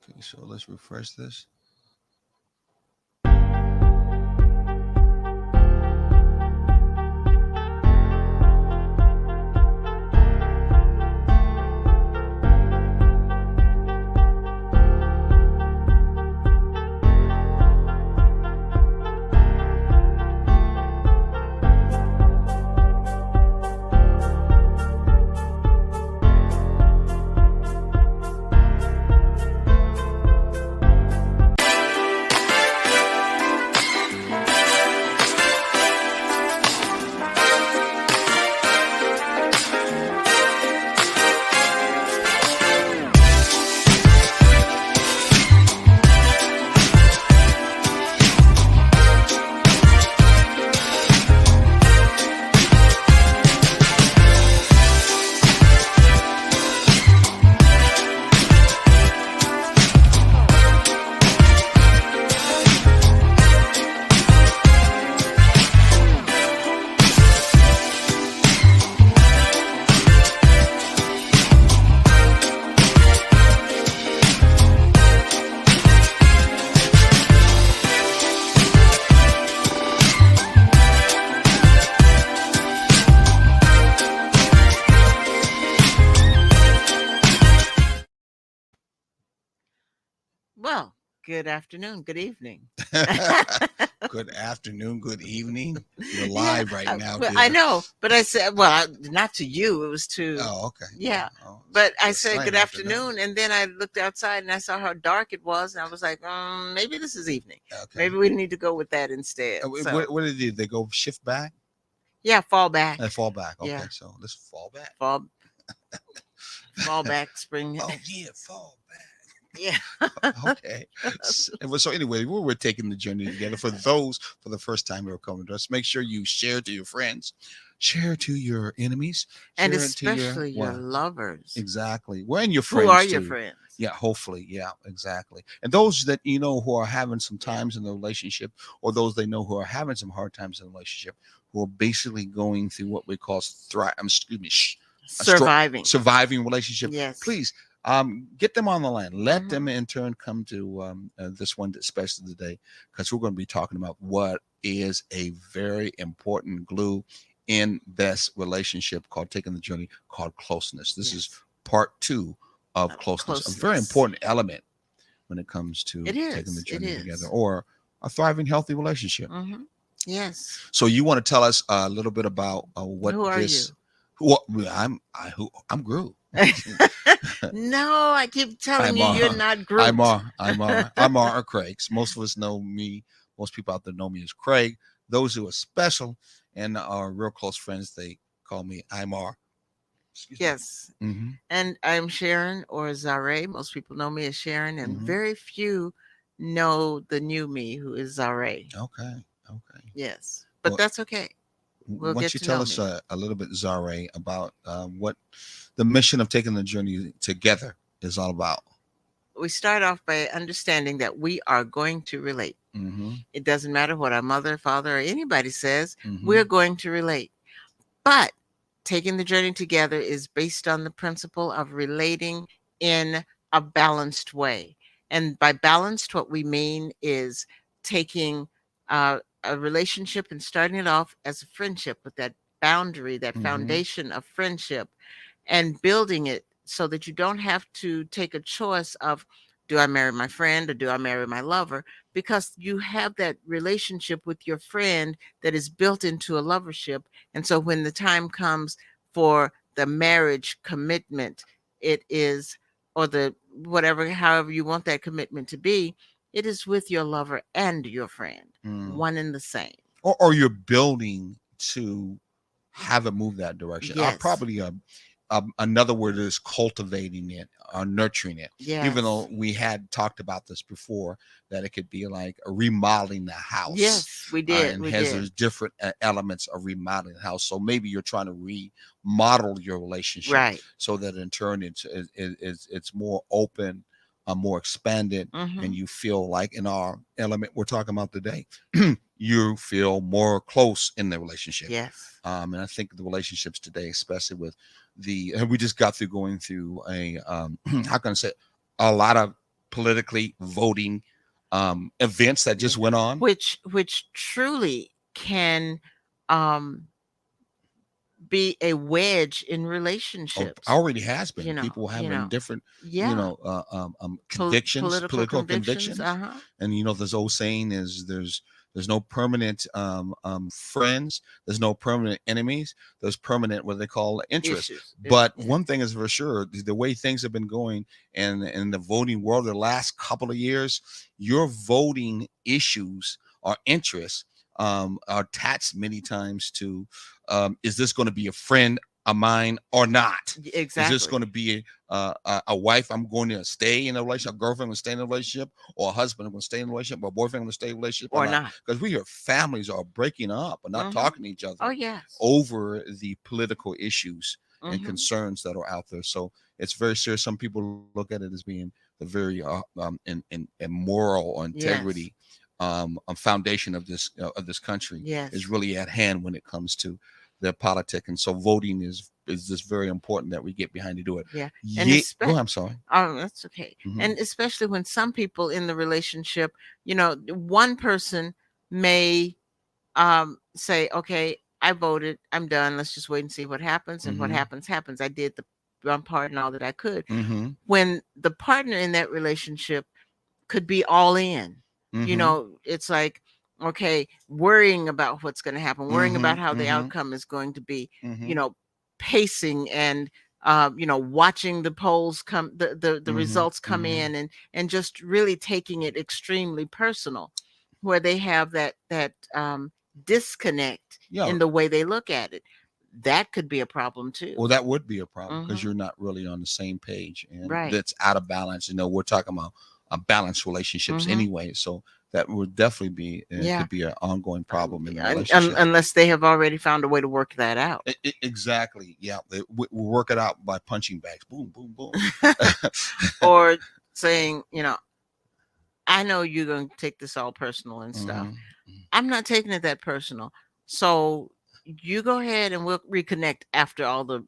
Okay, so let's refresh this. Well, good afternoon, good evening. Good afternoon, good evening. You're Yeah, live right now, well, I dear. know, but I said, well, not to you. It was to, Oh, okay. yeah. Oh, But I it's said good same afternoon. afternoon, and then I looked outside and I saw how dark it was, and I was like, maybe this is evening. Okay. Maybe we need to go with that instead. So, What did they do? They go shift back yeah, fall back. and fall back. Okay, Yeah, so let's fall back. fall, fall back, spring. Oh yeah, fall back. Yeah. Okay. So anyway, we're taking the journey together. For those for the first time who are coming to us, make sure you share to your friends, share to your enemies, And share it to your especially your what lovers. exactly. Well, and your Who are friends your too. friends? Yeah, hopefully. Yeah, exactly. And those that you know who are having some times in the relationship, or those they know who are having some hard times in the relationship, who are basically going through what we call excuse me, Surviving. surviving relationship. Yes. Please, get them on the line. Let Hmm. them in turn come to this one, especially today, because we're going to be talking about what is a very important glue in this relationship called taking the journey called closeness. This is Yes. part two of closeness, a very Closeness. important element when it comes to It taking the is. It journey together is. or a thriving, healthy relationship. Mm-hmm. Yes. So, you want to tell us a little bit about what Who are you? this? What I'm Groove. No, I keep telling I'm you, you're uh, not Groot. I'm R. Craig's. Most of us know me. Most people out there know me as Craig. Those who are special and are real close friends, they call me I'm R. Excuse me. Yes. Mm-hmm. And I'm Sharon or Zare. Most people know me as Sharon, and Mm-hmm. very few know the new me who is Zare. Okay. Okay. Yes. But Well, that's okay. We'll once get you to tell know us me. a little bit, Zare, about what the mission of taking the journey together is all about. We start off by understanding that we are going to relate. Mm-hmm. It doesn't matter what our mother, father, or anybody says, Mm-hmm. we're going to relate. But taking the journey together is based on the principle of relating in a balanced way. And by balanced, what we mean is taking a relationship and starting it off as a friendship with that boundary, that Mm-hmm. foundation of friendship, and building it so that you don't have to take a choice of, do I marry my friend or do I marry my lover? Because you have that relationship with your friend that is built into a lovership. And so when the time comes for the marriage commitment, it is, or the whatever, however you want that commitment to be, it is with your lover and your friend, Mm. one and the same. Or you're building to have it move that direction. I Yes. probably another word is cultivating it or nurturing it. Even though Yes. we had talked about this before, that it could be like a remodeling the house, Yes, we did. and We has did. those different elements of remodeling the house. So maybe you're trying to remodel your relationship Right. so that in turn it's more open, more expanded, and Hmm. you feel like in our element we're talking about today, you feel more close in the relationship. Yes. And I think the relationships today, especially with and we just got through going through a how can I say, a lot of politically voting events that Yeah. just went on. Which truly can um be a wedge in Oh, relationships. already has You been. know, People you having know. different, Yeah. convictions, Political political convictions. convictions. Uh-huh. And this old saying is there's no permanent friends, there's no permanent enemies, there's permanent what they call interests. Issues. But Yeah. one thing is for sure, the way things have been going and in the voting world the last couple of years, your voting issues or interests are attached many times to is this going to be a friend of mine or not? Is this Exactly. going to be a wife I'm going to stay in a relationship, a girlfriend going to stay in a relationship, or a husband going to stay in a relationship, or a boyfriend going to stay in a relationship or Or not? not. Because we hear families are breaking up and not Hmm. talking to each Oh other yes. over the political issues and Hmm. concerns that are out there. So it's very serious. Some people look at it as being the very in moral or integrity Yes. foundation of this country is Yes. really at hand when it comes to the politic. And so voting is just very important that we get behind to do it. Yeah. And Yeah, go especially, ahead, I'm sorry. oh, that's okay. Hmm. And especially when some people in the relationship, one person may say, okay, I voted, I'm done. Let's just wait and see what happens. And what Hmm. happens, happens. I did the one part and all that I could. Hmm. When the partner in that relationship could be all in. Hmm. It's like, okay, worrying about what's going to happen, worrying Hmm. about how the Hmm. outcome is going to be, you Hmm. know, pacing and watching the polls come, the Hmm. results come Hmm. in, and just really taking it extremely personal, where they have that disconnect Yeah. in the way they look at it. That could be a problem too. Well, that would be a problem because Hmm. you're not really on the same page, and Right. that's out of balance. We're talking about balanced relationships Hmm. anyway, so that would definitely be Yeah. could be an ongoing problem in the relationship. Unless they have already found a way to work that out. Exactly. Yeah. We work it out by punching bags. Boom, boom, boom. Or saying, I know you're going to take this all personal and stuff. Hmm. I'm not taking it that personal. So you go ahead and we'll reconnect after all the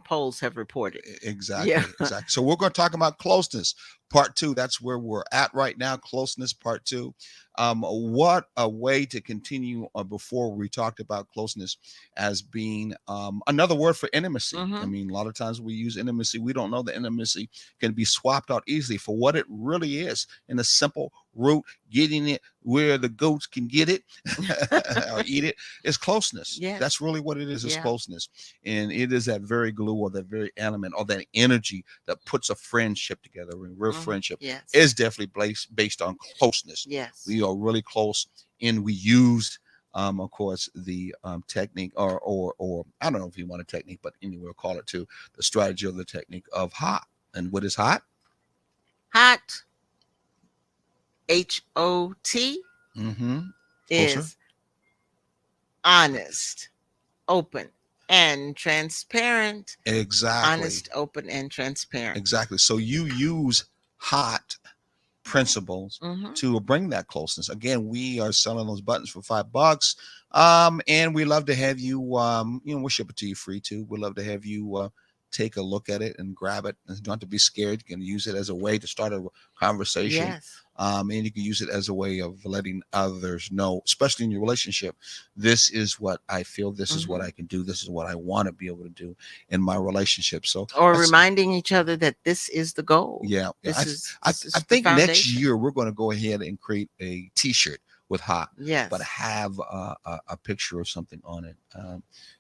polls have reported. Yeah. Exactly. Exactly. So we're going to talk about closeness part two. That's where we're at right now. Closeness part two. What a way to continue before we talked about closeness as being another word for intimacy. I Hmm. mean, a lot of times we use intimacy. We don't know that intimacy can be swapped out easily for what it really is in a simple root, getting it where the goats can get it or eat it is closeness. Yes. That's really what it is Yeah. closeness. And it is that very glue or that very element or that energy that puts a friendship together. A real Hmm. friendship Yes. is definitely based on closeness. Yes. We are really close, and we use, of course, the technique, or I don't know if you want a technique, but anyway, we'll call it too the strategy or the technique of hot. And what is hot? Hot, HOT, Mm-hmm. Closer. is honest, open, and transparent. Exactly. Honest, open, and transparent. Exactly. So you use hot principles Hmm. to bring that closeness. Again, we are selling those buttons for $5. And we love to have you, we'll ship it to you free too. We'd love to have you take a look at it and grab it. And you don't have to be scared. You can use it as a way to start a conversation. Yes. And you can use it as a way of letting others know, especially in your relationship, this is what I feel, this is what Hmm. I can do, this is what I want to be able to do in my relationship. So Or that's reminding each other that this is the goal. yeah, yeah. This is I this I is the think next foundation. year we're going to go ahead and create a T-shirt with hot, but Yes. have a picture of something on it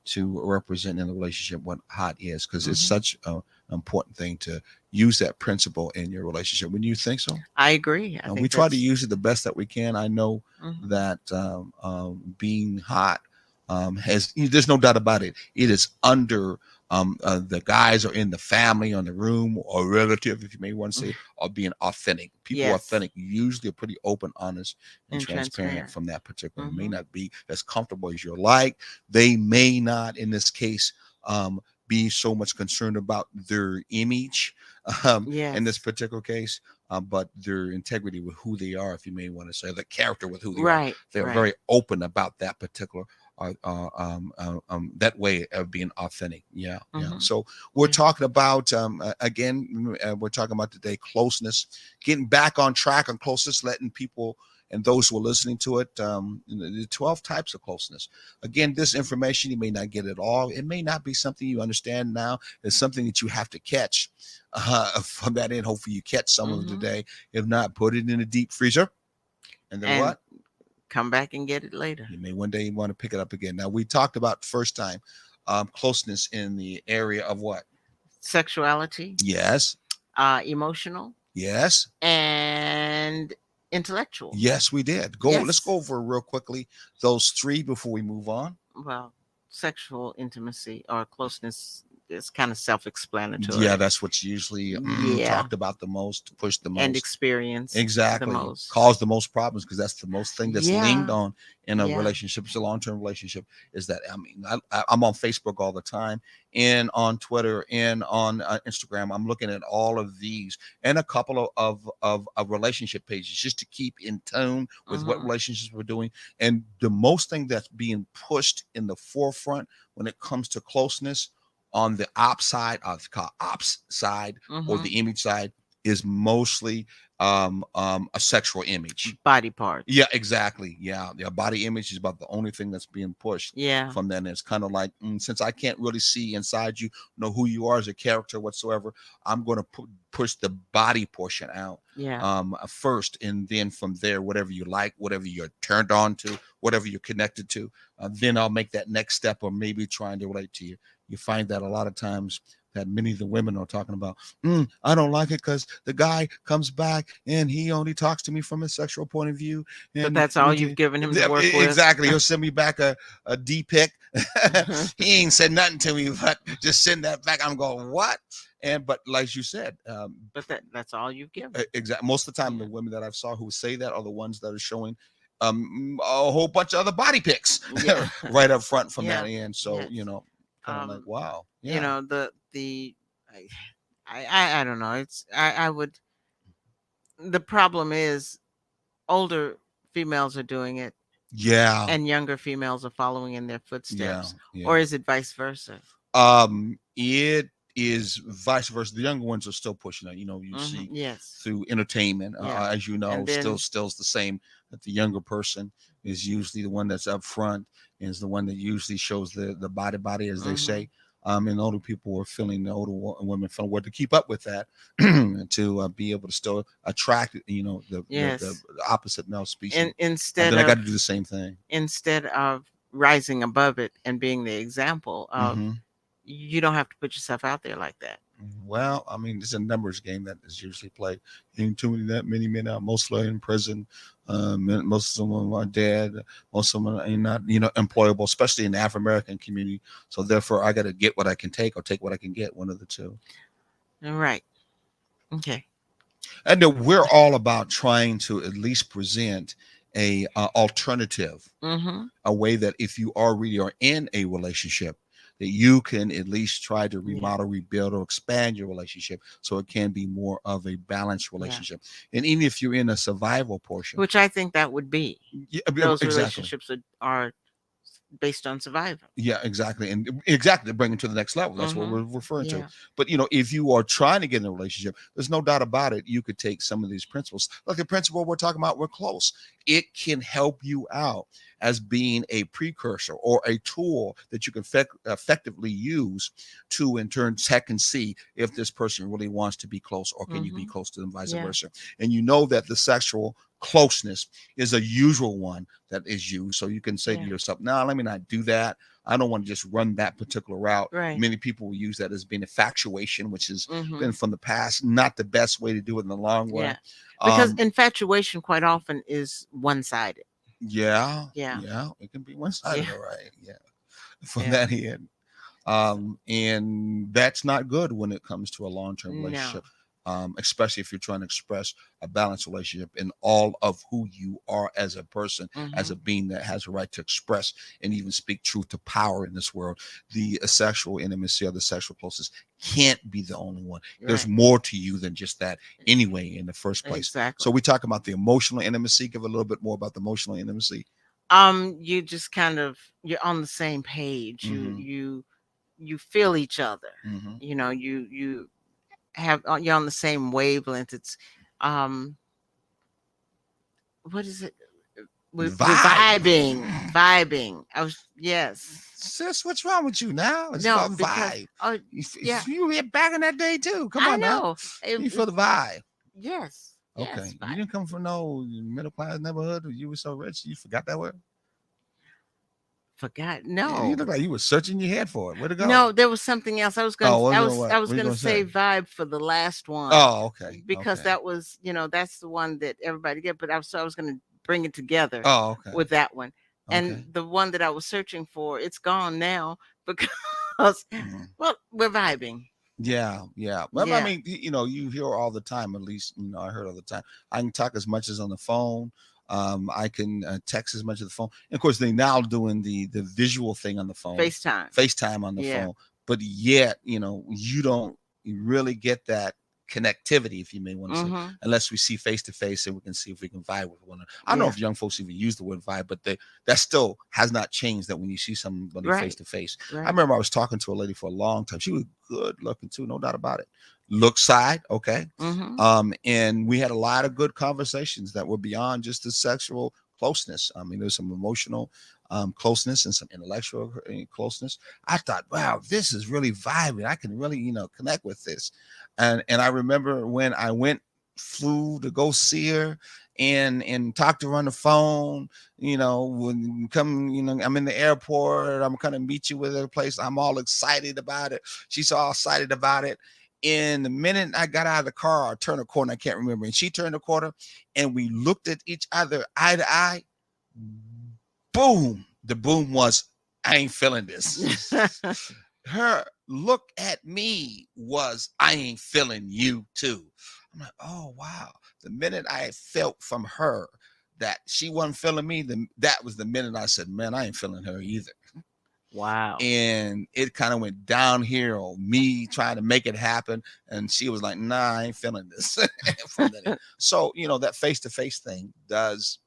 to represent in the relationship what hot is, because it's Hmm. such an important thing to use that principle in your relationship. When you think so, I agree. I we think try to that's. use it the best that we can. I know Hmm. that being hot has, there's no doubt about it. It is under the guys are in the family, on the room, or relative, if you may want to say, are being authentic. People who are Yes. authentic usually are pretty open, honest, and And transparent transparent. from that particular. It may Hmm. not be as comfortable as you like. They may not, in this case, um, be so much concerned about their image in this Yes. particular case, but their integrity with who they are, if you may want to say, the character with who they are. Right. They're Right. very open about that particular that way of being authentic. Yeah, yeah. Mhm. So we're Yeah. talking about again, we're talking about today closeness, getting back on track on closeness, letting people and those who are listening to it, the 12 types of closeness. Again, this information, you may not get it all. It may not be something you understand now. It's something that you have to catch from that end. Hopefully you catch some of it Mhm. today. If not, put it in a deep freezer. And then And what? come back and get it later. You may one day want to pick it up again. Now, we talked about first time closeness in the area of what? Sexuality, Yes, emotional, yes, and intellectual. yes, we did. Let's go Yes. over real quickly those three before we move on. Well, sexual intimacy or closeness is kind of Yeah, self-explanatory. that's what's usually Yeah. talked about the most, pushed the And most. experienced the Exactly. most. Cause the most problems because that's the most thing that's leaned Yeah. on in a Yeah. relationship. It's a long-term relationship. Is that I mean I'm on Facebook all the time and on Twitter and on Instagram. I'm looking at all of these and a couple of relationship pages just to keep in tune with what Mhm. relationships we're doing. And the most thing that's being pushed in the forefront when it comes to closeness on the ops side, ops side or Mhm. the image side is mostly a sexual image. Body parts. Yeah, exactly. Yeah, the body image is about the only thing that's being pushed Yeah. from then. It's kind of like since I can't really see inside you, know who you are as a character whatsoever, I'm going to push the body portion out Yeah. first, and then from there, whatever you like, whatever you're turned on to, whatever you're connected to, then I'll make that next step, or maybe trying to relate to you. You find that a lot of times that many of the women are talking about, I don't like it because the guy comes back and he only talks to me from a sexual point of view. But And that's all you've given him to work with. exactly, he'll send me back a D pic. He ain't said nothing to me, but just send that back. I'm going, what? And but like you said, But that's all you've given. exactly. Most of the time, the Yeah. women that I've saw who say that are the ones that are showing a whole bunch of other body pics Yeah. right up front from that Yeah. end. So Yes. kind of like, Um, wow, you yeah, know, the I I don't know. I would the problem is older females are doing it yeah, and younger females are following in their yeah, footsteps, or yeah. is it vice versa? It is vice versa. The younger ones are still pushing it. You Mhm. see Yes. through entertainment, Yeah. as you know, And still then still's the same. That the younger person is usually the one that's up front, and is the one that usually shows the body, as they mhm. say. And older people are feeling the women feeling what to keep up with that to be able to still attract the Yes. opposite male species. And instead Then I got of to do the same thing. instead of rising above it and being the example of, Hmm. you don't have to put yourself out there like that. Well, I mean, it's a numbers game that is usually played. Ain't too many that many men out. Most are in prison. Most of them are dead. Most of them are not, employable, especially in the African American community. So therefore, I got to get what I can take, or take what I can get. One of the two. All right. Okay. And then we're all about trying to at least present a alternative, Mhm. a way that if you already are in a relationship, that you can at least try to Yeah. remodel, rebuild, or expand your relationship so it can be more of a balanced Yeah. relationship. And even if you're in a survival portion, Which I think that would be. yeah, Those exactly. relationships are based on survival. Yeah, exactly. And exactly to bring it to the next level. That's what Mhm. we're referring to. Yeah. But if you are trying to get in a relationship, there's no doubt about it. You could take some of these principles. Like the principle we're talking about, we're close. It can help you out as being a precursor or a tool that you can effectively use to in turn check and see if this person really wants to be close, or can you be Mhm. close to them, vice Yeah. versa. And you know that the sexual closeness is a usual one that is used. So you can say to Yeah. yourself, "No, let me not do that. I don't want to just run that particular route." Right. Many people will use that as being infatuation, which has been Mhm. from the past, not the best way to do it in the long run. Yeah. Because Um, infatuation quite often is one-sided. yeah, Yeah. yeah, it can be one sided, Yeah. all right. Yeah, from Yeah. that end. So, And that's not good when it comes to a long-term no. relationship, especially if you're trying to express a balanced relationship in all of who you are as a person, as a Mhm. being that has a right to express and even speak truth to power in this world. The sexual intimacy or the sexual closeness can't be the only one. There's Right. more to you than just that anyway in the first place. So Exactly. we talk about the emotional intimacy. Give a little bit more about the emotional intimacy. You just kind of, you're on the same page. Mm-hmm. You feel each other. Mm-hmm. You have, you're on the same wavelength. It's um what is it? We're Vibe. vibing. I was, yes. Sis, what's wrong with you now? It's No, called because vibe. oh yeah, You were back in that day too. Come I on now. know. You feel the vibe. Yes, yes, Okay. You didn't come from no middle class neighborhood. You were so rich. You forgot that word? forgot. Yeah, you No, look like you were searching your head for it. Where'd it go? no, there was something else. Oh, what was it? What? I What was are you gonna gonna say say? vibe for the last one, Oh, okay. because Okay. that was, that's the one that everybody get. But I was gonna bring it together Oh, okay. with that one, and Okay. the one that I was searching for, it's gone now because, Mhm. well, we're vibing. Yeah, yeah. Well, I Yeah, mean, you hear all the time. At least, I heard all the time. I can talk as much as on the phone. I can text as much as the phone. And of course, they now doing the visual thing on the phone, FaceTime. FaceTime on the Yeah. phone. But yet, you don't really get that connectivity, if you may want to say, Mm-hmm. unless we see face to face and we can see if we can vibe with one another. I don't know Yeah. if young folks even use the word vibe, but that still has not changed. That when you see somebody face Right. to face, I Right. remember I was talking to a lady for a long time. She was good looking too, no doubt about it. Look side, okay. Mm-hmm. And we had a lot of good conversations that were beyond just the sexual closeness. I mean, there's some emotional closeness and some intellectual closeness. I thought, wow, this is really vibing. I can really, connect with this. And I remember when I flew to go see her and talked to her on the phone. When you come, I'm in the airport. I'm gonna meet you with a place. I'm all excited about it. She's all excited about it. And the minute I got out of the car, I turned a corner. I can't remember. And she turned a corner, and we looked at each other eye to eye. Boom. The boom was, I ain't feeling this. Her look at me was, I ain't feeling you too. I'm like, oh wow. The minute I felt from her that she wasn't feeling me, that was the minute I said, man, I ain't feeling her either. Wow. And it kind of went downhill, me trying to make it happen. And she was like, nah, I ain't feeling this from that. So, that face to face thing does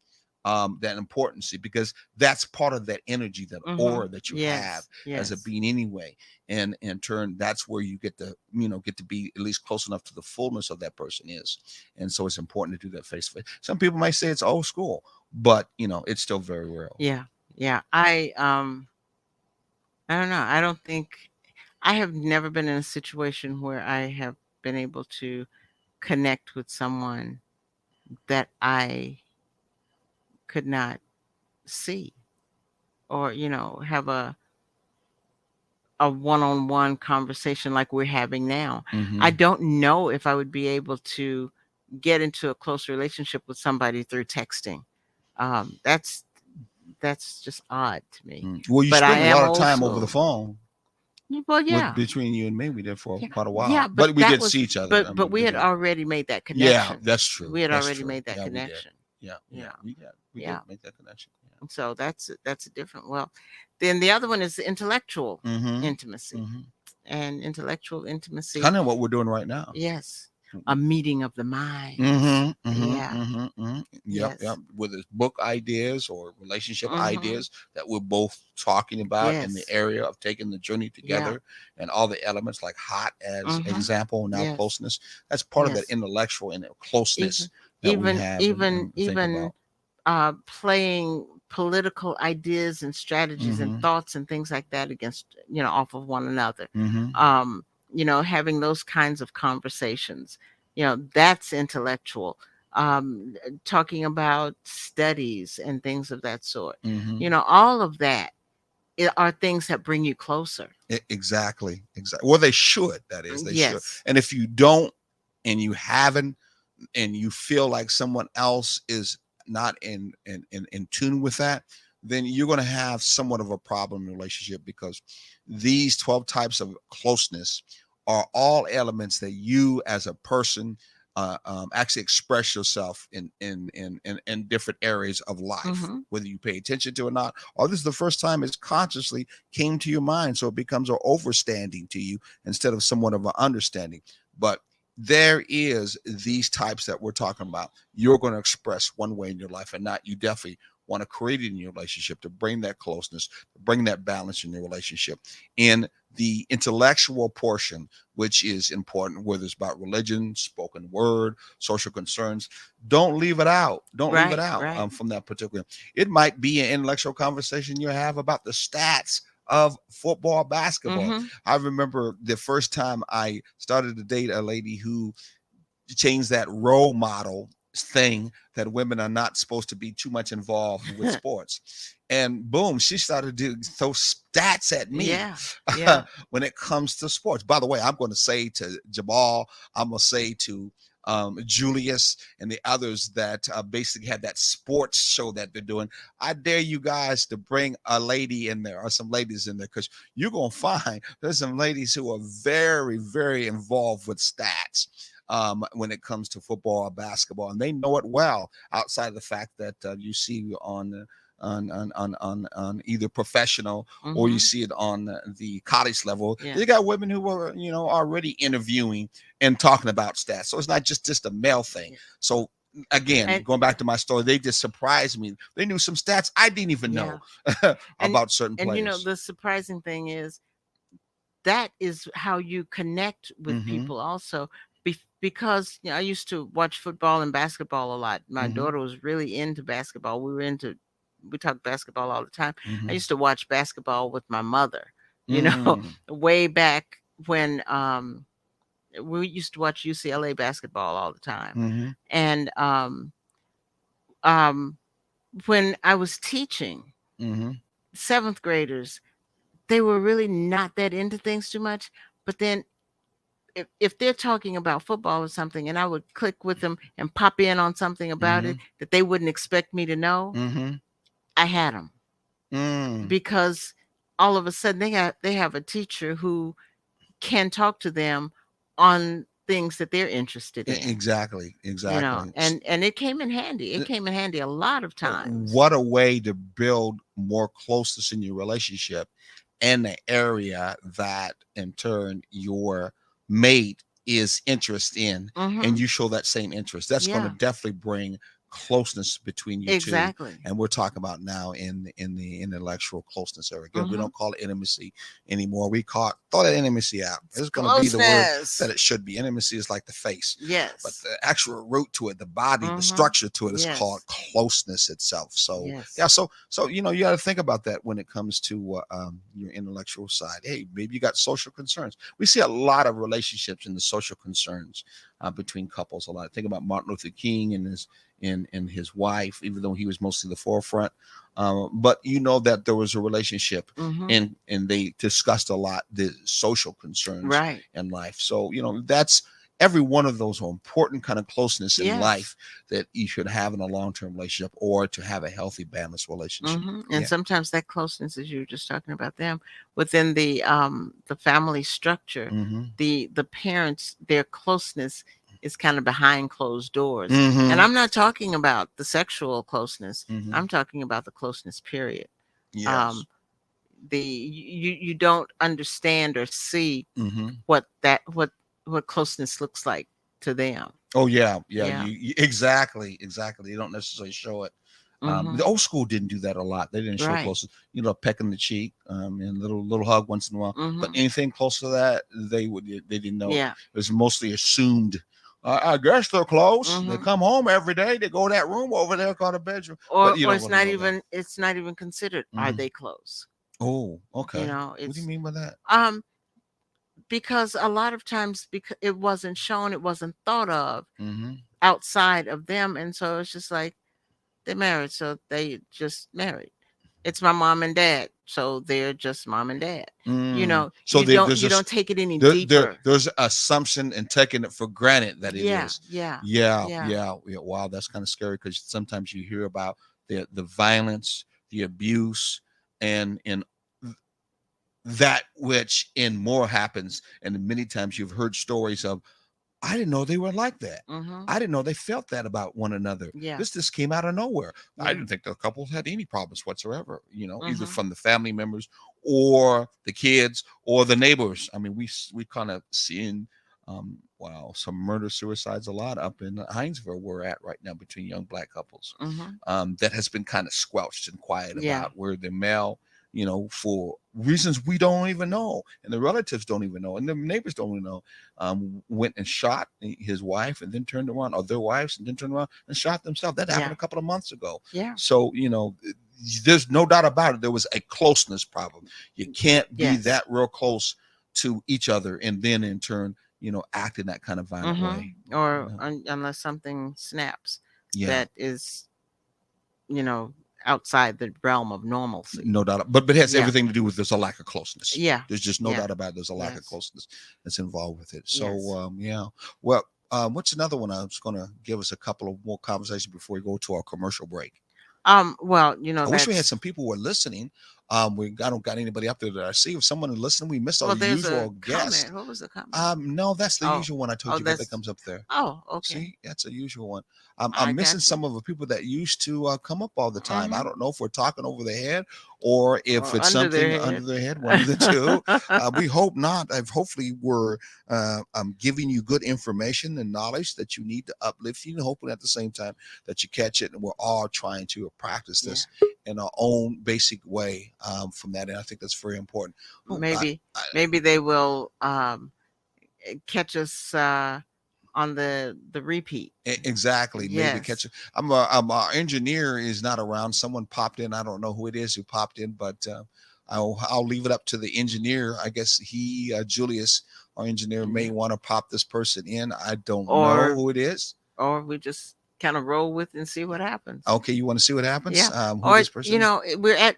that importance, because that's part of that energy, that Mm-hmm. aura that you have Yes. as a Yes. being anyway. And in turn, that's where you get to be at least close enough to the fullness of that person is. And so it's important to do that face to face. Some people might say it's old school, but it's still very real. Yeah. Yeah. I don't know. I don't think, I have never been in a situation where I have been able to connect with someone that I could not see, or, have a one-on-one conversation like we're having now. I Mm-hmm. don't know if I would be able to get into a close relationship with somebody through texting. That's just odd to me. Well, you But I spend a am lot of old time over the school. phone Well, with yeah. between you and me. We did for Yeah, quite a yeah, while, but but we that did was, see each other. I but mean, we we had did. already made that Yeah, connection. that's true. We had That's already true. made that Yeah, we did. connection. Yeah, yeah, Yeah, we did yeah. make that connection. Yeah. And so that's a different. Well, then the other one is the intellectual Mm-hmm. intimacy, Mm-hmm. and intellectual intimacy. Kind of what we're doing right now. Yes, a meeting of the minds. Mm-hmm, mm-hmm, Yeah. mm-hmm, mm-hmm. Yep, yep. Yes. Whether it's book ideas or relationship Mm-hmm. ideas that we're both talking about in the Yes. area of taking the journey Yeah. together, and all the elements like hot as Mm-hmm. example, now Yes. closeness. That's part of that Yes. intellectual and closeness Even that we have even and think even about. playing political ideas and strategies and Mm-hmm, thoughts and things like that against, off of one another. mm-hmm, um Having those kinds of conversations, that's intellectual. Talking about studies and things of that sort, mm-hmm. all of that are things that bring you closer. Exactly, exactly. Well, they should. That is, they should. Yes. And if you don't, and you haven't, and you feel like someone else is not in tune with that, then you're going to have somewhat of a problem in the relationship, because these 12 types of closeness are all elements that you as a person actually express yourself in different areas of life, Mm-hmm. whether you pay attention to it or not, or this is the first time it's consciously came to your mind, so it becomes an overstanding to you instead of somewhat of an understanding. But there is these types that we're talking about. You're going to express one way in your life, and not, you definitely want to create in your relationship to bring that closeness, to bring that balance in your relationship. In the intellectual portion, which is important, whether it's about religion, spoken word, social concerns, don't leave it out. Don't leave it Right, out right. from that particular. It might be an intellectual conversation you have about the stats of football, basketball. Mhm. I remember the first time I started to date a lady who change that role model thing that women are not supposed to be too much involved with sports. And boom, she started to throw stats at me Yeah, yeah. when it comes to sports. By the way, I'm going to say to Jamal, I'm going to say to Julius and the others that basically have that sports show that they're doing. I dare you guys to bring a lady in there or some ladies in there, because you're going to find there's some ladies who are very, very involved with stats when it comes to football or basketball, and they know it well. Outside of the fact that you see on either professional or you Mhm. see it on the college level, Yeah. you got women who are already interviewing and talking about stats. So it's not just a male thing. Yeah. So again, And going back to my story, they just surprised me. They knew some stats I didn't even know yeah. And about certain players. the surprising thing is that is how you connect with Mm-hmm. people also. Because I used to watch football and basketball a lot. My Mm-hmm. daughter was really into basketball. We talked basketball all the time. I Mm-hmm. used to watch basketball with my mother, you know, Mm-hmm. way back when we used to watch UCLA basketball all the time. Mm-hmm. And um when I was teaching Mm-hmm. seventh graders, they were really not that into things too much. But then if they're talking about football or something, and I would click with them and pop in on something about Mm-hmm. it that they wouldn't expect me to know, Mm-hmm. I had them, Mm. because all of a sudden they have a teacher who can talk to them on things that they're interested in, Exactly, exactly. and it came in handy. It Uh, came in handy a lot of times. What a way to build more closeness in your relationship in the area that in turn your mate is interest in, and Mhm. you show that same interest. That's going to Yeah, definitely bring closeness between you two. exactly. And we're talking about now in the intellectual closeness area. Again, we Mhm. don't call it intimacy anymore. We call it, throw that intimacy out. It's It's going to be the word that closeness. it should be. Intimacy is like the face, but Yes. the actual root to it, the body, the Mhm. structure to it is called Yes. closeness itself. So yeah, Yes. so you got to think about that when it comes to your intellectual side. Hey, maybe you got social concerns. We see a lot of relationships in the social concerns between couples. A lot. Think about Martin Luther King and his wife, even though he was mostly the forefront. But you know that there was a relationship, Mhm. and they discussed a lot the social concerns Right. in life. So that's every one of those are important kind of closeness in Yes. life that you should have in a long-term relationship or to have a healthy balanced relationship. And Yeah. sometimes that closeness, as you were just talking about them, within the family structure, Mm-hmm. the parents, their closeness is kind of behind closed doors. And Mm-hmm. I'm not talking about the sexual closeness. Mm-hmm. I'm talking about the closeness period. Yes. Um you don't understand or see Mm-hmm. what closeness looks like to them. Oh yeah, yeah. Yeah. You exactly. You don't necessarily show it. The Mhm. old school didn't do that a lot. They didn't show Right. close, a peck in the cheek, and little hug once in a while. But Mhm. anything close to that, they didn't know. Yeah. It was mostly assumed. I guess they're close. They Mhm. come home every day. They go to that room over there called a bedroom, but Or you or don't it's really not know that. even considered, are Hmm. they close? Oh, okay. What do you It's mean by that? um because a lot of times, because it wasn't shown, it wasn't thought of Mm-hmm. outside of them, and so it's just like they're married, so they just married. It's my mom and dad, so they're just mom and dad. So there's You don't take it any there deeper. there's assumption and taking it for granted that it Yeah, is. yeah, Yeah, yeah. yeah, yeah. Wow, that's kind of scary because sometimes you hear about the violence, the abuse, and that which in more happens. And many times you've heard stories of, I didn't know they were like that. Mhm. I didn't know they felt that about one another. Yeah, This just came out of nowhere. I yeah. didn't think the couples had any problems whatsoever, either Mhm. from the family members or the kids or the neighbors. I mean, we kind of seen Wow, some murder suicides a lot up in Hinesville, where we're at right now, between young black couples. Mhm. That has been kind of squelched and quiet Yeah. about, where the male, for reasons we don't even know, and the relatives don't even know, and the neighbors don't even know, went and shot his wife, and then turned around, or their wives, and then turned around and shot themselves. That happened Yeah. a couple of months ago. Yeah. So, there's no doubt about it. There was a closeness problem. You can't be Yes. that real close to each other and then in turn, act in that kind of violent way. Or unless something snaps Yeah. that is, you know, outside the realm of normalcy. No doubt, but it has Yeah. everything to do with, there's a lack of closeness. Yeah. There's just no Yeah. doubt about it. There's a lack of Yes. closeness that's involved with it. So, Yes. yeah. Well, what's another one? I was going to give us a couple of more conversations before we go to our commercial break. Well, I wish we had that's some people who are listening. I don't got anybody up there that I see. If someone is listening, we missed our well, there's a usual guest. comment. What was the comment? No, that's the Oh, usual one I oh, told you about that that's comes up there. okay. See, that's a usual one. I I'm missing got you. some of the people that used to come up all the time. I Mhm. don't know if we're talking over their head or if Or it's under their something under head. their head, one of the two. We hope not. Hopefully we're giving you good information and knowledge that you need to uplift you, and hopefully at the same time that you catch it. And we're all trying to practice Yeah. this in our own basic way from that. And I think that's very important. Oh, Maybe I, maybe they will catch us on the repeat. Exactly. Maybe catch Yes. it. Our engineer is not around. Someone popped in. I don't know who it is who popped in, but I'll leave it up to the engineer. I guess Julius, our engineer, may Yeah. want to pop this person in. I don't know Or who it is. we just kind of roll with and see what happens. Okay, you want to see what happens? Yeah. Who Or this person is? we're at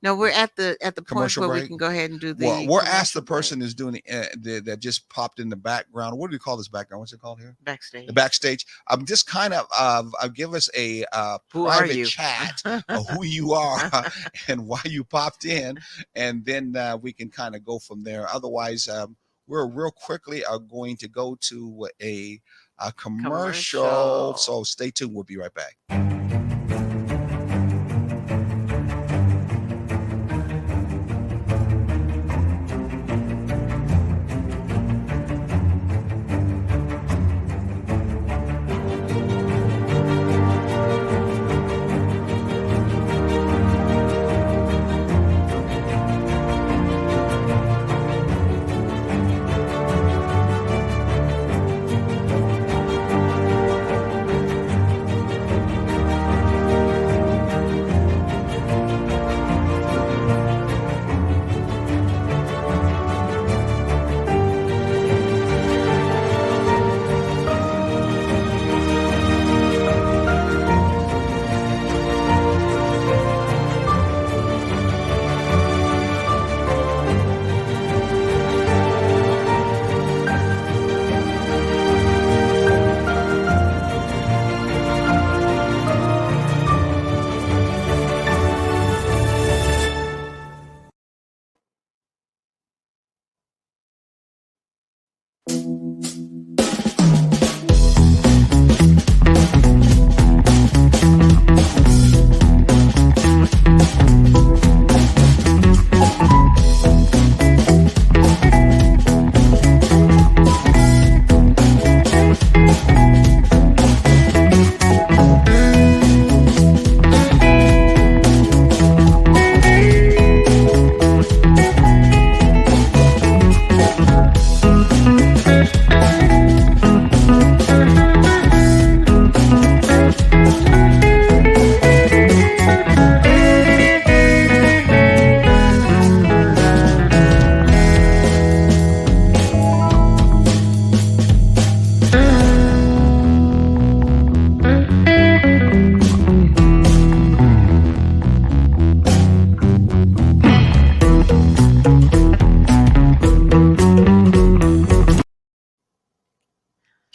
no, we're at the point Commercial where we break. can go ahead and do Well, the we're asked commercial the break person is doing that just popped in the background. What do we call this background? What's it called here? The backstage. backstage. I'm just kind of give us a Who are private you? chat of who you are and why you popped in, and then we can kind of go from there. Otherwise, we're real quickly are going to go to a commercial. Commercial. So stay tuned. We'll be right back.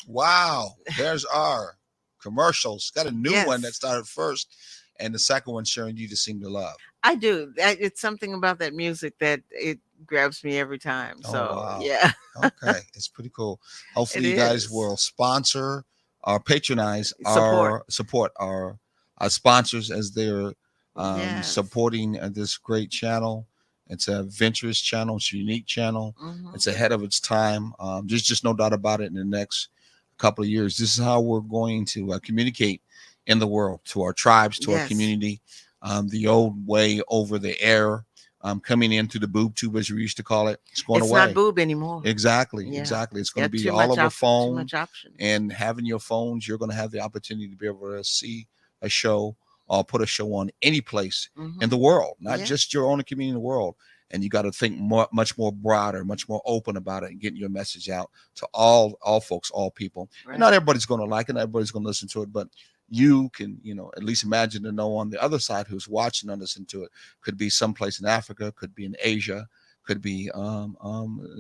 Wow, there's our commercials. Got a new one that Yes. started first, and the second one sharing you just seem to love. I do. It's something about that music that it grabs me every time. Oh So wow. yeah, Okay, it's pretty cool. it Hopefully, you guys is. will sponsor or patronize Support. our support our sponsors as they're Yes. supporting this great channel. It's a adventurous channel. It's a unique channel. Hmm. It's ahead of its time. There's just no doubt about it. In the next couple of years, this is how we're going to communicate in the world to our tribes, to our Yes. community. The old way over the air, coming in through the boob tube, as we used to call it, it's going It's not away. boob anymore. Exactly, Yeah. exactly. It's going to Got be all over too phone, much options. and having your phones, you're going to have the opportunity to be able to see a show or put a show on any place in Hmm. the world, not Yes. just your own community in the world. And you got to think much more broader, much more open about it, and getting your message out to all folks, all people. And not Right. everybody's going to like it, not everybody's going to listen to it, but you can, at least imagine to know on the other side who's watching and listen to it. Could be someplace in Africa, could be in Asia, could be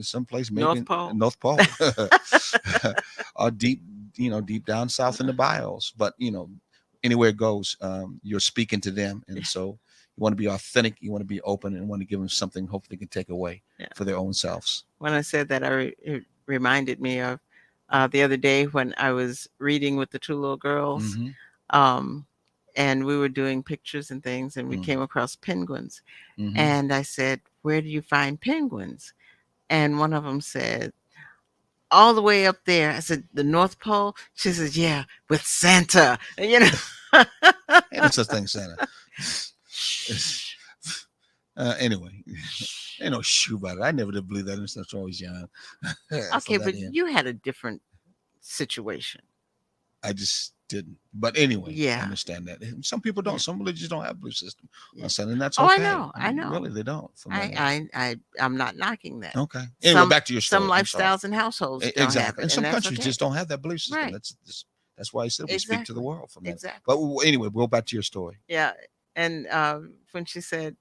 someplace maybe North in Pole. North Pole, or deep, deep down south in the bios. But anywhere it goes, you're speaking to them, and so you want to be authentic, you want to be open, and want to give them something hopefully they can take away Yeah. for their own selves. When I said that, it reminded me of the other day when I was reading with the two little girls, Mm-hmm. um, and we were doing pictures and things, and we Mm-hmm. came across penguins. Mm-hmm. And I said, "Where do you find penguins?" And one of them said, "All the way up there." I said, "The North Pole?" She says, "Yeah, with Santa." And, Ain't no such thing, Santa. Shh. Anyway, Shh. ain't no shoe about it. I never did believe that in since I was young. Okay, From that but end, you had a different situation. I just didn't. But anyway, I Yeah, understand that. Some people don't. yeah, Some religions don't have belief system yeah. on Sunday, and that's Oh, I okay. know, I I mean, really, know. they don't. From that end. I'm not knocking that. Okay. Anyway, Some back to your some story. I'm sorry. lifestyles and households don't have Exactly. it, And and some that's countries okay. just don't have that belief system. Right. That's why I said we speak to the Exactly. world from that. But Exactly. anyway, we'll go back to your story. Yeah. And when she said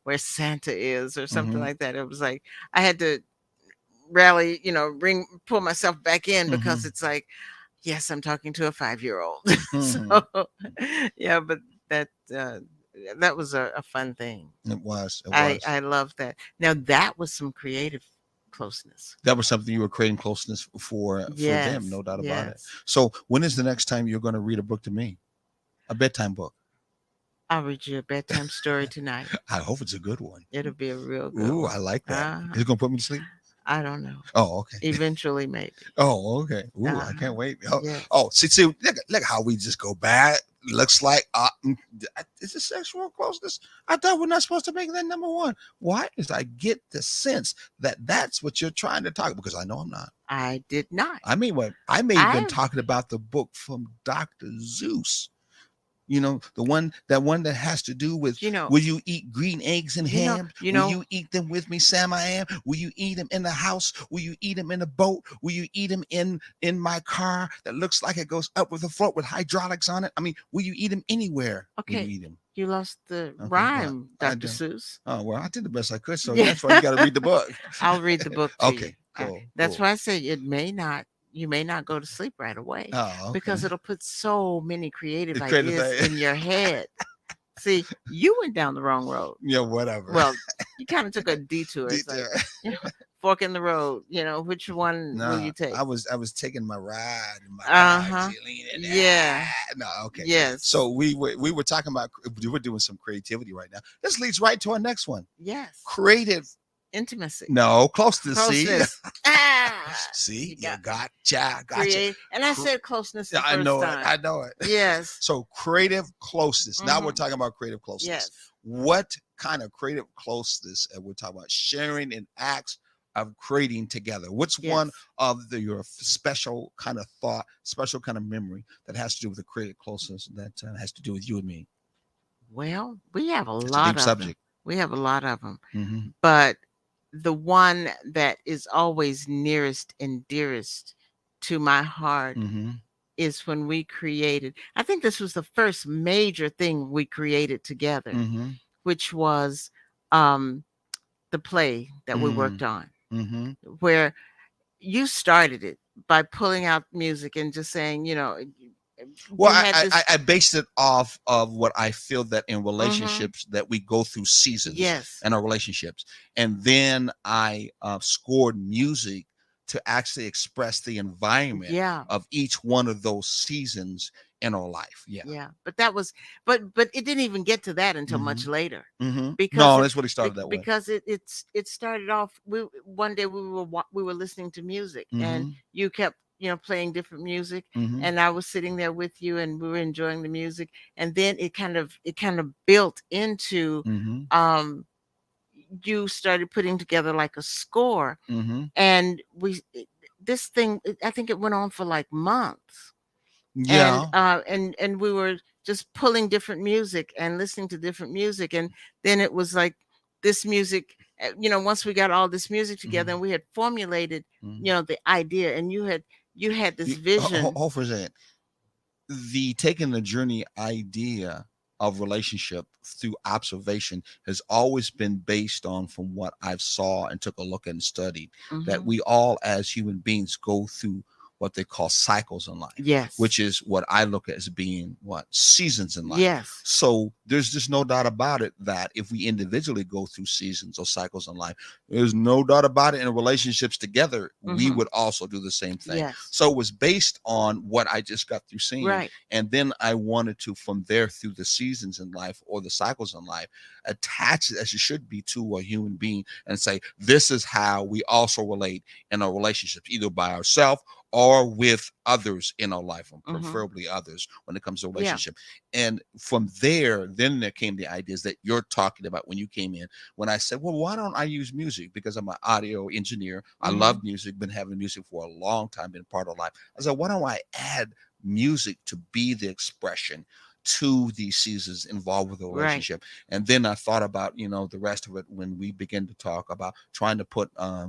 where Santa is or something Mm-hmm. like that, it was like I had to rally, pull myself back in Mm-hmm. because it's like, yes, I'm talking to a 5-year-old. So Mm-hmm. yeah, but that that was a fun thing. It was. It I was. love that. Now that was some creative closeness. That was something you were creating closeness for them, Yes, no doubt about it. yes. So when is the next time you're going to read a book to me? A bedtime book. I'll read you a bedtime story tonight. I hope it's a good one. It'll be a real good Ooh, one. I like that. Uh-huh. It's gonna put me to sleep. I don't know. Oh, okay. Eventually, maybe. Oh, okay. Ooh, I Uh-huh. can't wait. Oh, Yes. oh see, look how we just go bad. Looks like is it sexual closeness? I thought we're not supposed to make that number one. Why? Is I get the sense that that's what you're trying to talk, because I know I'm not. I did not. I may have been I, talking about the book from Dr. Zeus. The one that has to do with, you know, will you eat green eggs and you know, ham? you Will know. you eat them with me, Sam? I am. Will you eat them in the house? Will you eat them in a boat? Will you eat them in my car that looks like it goes up with a float with hydraulics on it? I mean, will you eat them anywhere? Will you Okay, eat them? you lost the Okay, what? rhyme, I Dr. don't. Seuss. Oh well, I did the best I could, so Yeah. that's why you got to read the book. I'll read the book to you. Okay, cool, That's cool. why I say you may not go to sleep right away Oh, okay. because it'll put so many creative It's creative ideas thing. in your head. See, you went down the wrong road. Yeah, whatever. Well, you kind of took a detour. It's like, Detail. you know, fork in the road. Which one will Nah, you take? I was taking my ride in my Uh car, huh. leaning. Yeah. No, okay. Yes. So we were talking about, we were doing some creativity right now. This leads right to our next one. Yes. Creative. Intimacy. No, close to see. Closeness. Ah, See, you you got me. gotcha. Create. And I said closeness the Yeah, I first know it. time. I know it. Yes. So creative closeness. Now we're Mm-hmm. talking about creative closeness. Yes. What kind of creative closeness? And we're talking about sharing in acts of creating together. What's one Yes. of your special kind of thought, special kind of memory that has to do with the creative closeness that has to do with you and me? Well, we have a It's a lot deep of them. subject. We have a lot of them. Mm-hmm. But the one that is always nearest and dearest to my heart Mm-hmm. is when we created, I think this was the first major thing we created together, Mm-hmm. which was um, the play that we Mm-hmm. worked on, Mm-hmm. where you started it by pulling out music and just saying, Well, you had this. I based it off of what I feel that in Hmm. relationships that we go through seasons Yes. in our relationships, and then I scored music to actually express the environment Yeah. of each one of those seasons in our life. Yeah. Yeah, but that was, but it didn't even get to that until Mm-hmm. much later, Mm-hmm. because No, that's what he started that way. because it started off. We One day we were listening to music, and Mm-hmm. you kept, playing different music, Mm-hmm. and I was sitting there with you, and we were enjoying the music, and then it kind of built into, Mm-hmm. um you started putting together like a score, Mm-hmm. and this thing, I think it went on for like months, and Yeah. we were just pulling different music and listening to different music, and then it was like this music, once we got all this music together and Mm-hmm. we had formulated, Mm-hmm. the idea, and you had this vision. Hold for a second. The taking the journey idea of relationship through observation has always been based on, from what I've saw and took a look and studied, that Hmm. we all as human beings go through what they call cycles in life, Yes. which is what I look at as being what seasons in life. Yes. So there's just no doubt about it that if we individually go through seasons or cycles in life, there's no doubt about it, in relationships together we Hmm. would also do the same thing. Yes. So it was based on what I just got through seeing, Right. and then I wanted to, from there, through the seasons in life or the cycles in life, attach it as it should be to a human being and say, this is how we also relate in our relationships, either by ourselves or with others in our life, and Hmm. preferably others when it comes to Yeah. relationship. And from there, then there came the ideas that you're talking about when you came in. When I said, well, why don't I use music? Because I'm an audio engineer. I Hmm. love music, been having music for a long time, been part of life. I said, why don't I add music to be the expression to these seasons involved with a Right. relationship? And then I thought about, the rest of it when we begin to talk about trying to put, I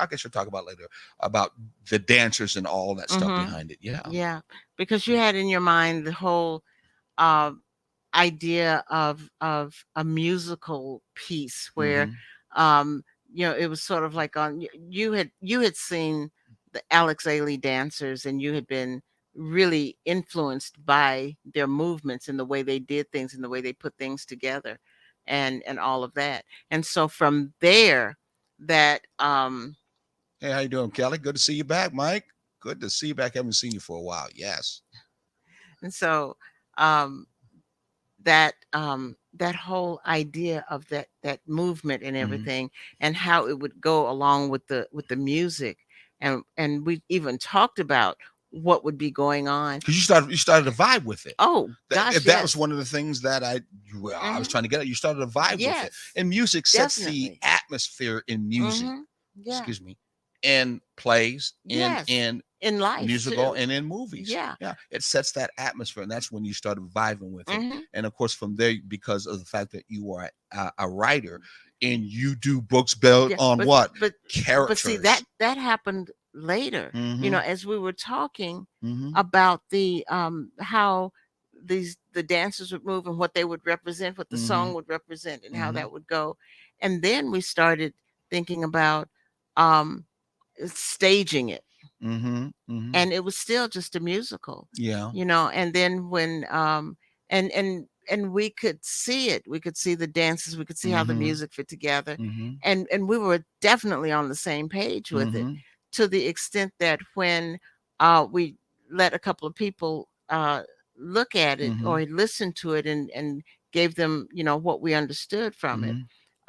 guess you'll talk about later about the dancers and all that stuff Hmm. behind it. Yeah. Yeah, because you had in your mind the whole, uh, idea of a musical piece where, Mm-hmm. um it was sort of like, you had seen the Alex Ailey dancers, and you had been really influenced by their movements and the way they did things and the way they put things together, and all of that. And so from there, that Hey, how you doing, Kelly? Good to see you back, Mike. Good to see you back. Haven't seen you for a while. Yes. and so um that whole idea of that movement and Mm-hmm. everything, and how it would go along with the music, and we even talked about what would be going on. Because you started to vibe with it. Oh gosh, That was yes. one of the things that I was Hmm. trying to get at. You started to vibe with it, Yes, and music sets the definitely. atmosphere in music. Hmm. Yeah. Excuse me, in plays, Yes, in in life musical, too. and in movies. Yeah. Yeah, it sets that atmosphere, and that's when you started vibing with it. Hmm. And of course, from there, because of the fact that you are a writer and you do books built Yeah, on but what see, that characters. that happened later. Mm-hmm. As we were talking Mm-hmm. about the how the dancers would move and what they would represent, what the Mm-hmm. song would represent, and how Mm-hmm. that would go. And then we started thinking about, um staging it, Mm-hmm. Mm-hmm. and it was still just a musical, Yeah. and then when, and we could see the dances, we could see how the Mm-hmm. music fit together, Mm-hmm. and we were definitely on the same page with it, Mm-hmm. to the extent that when, we let a couple of people, look at it Mm-hmm. or listen to it, and gave them, what we understood from it,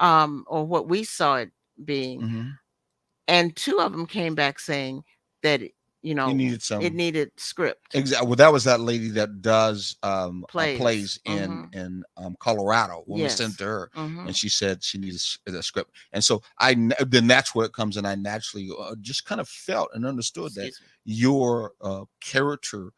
Mm-hmm. or what we saw it being, Mm-hmm. and two of them came back saying that You needed it some. needed script Exactly. Well, that was that lady that does plays. plays in Hmm. Colorado. When we sent it Yes. to her, Hmm. and she said she needs a script, and so then that's where it comes in. I naturally just kind of felt and understood that Excuse me. your character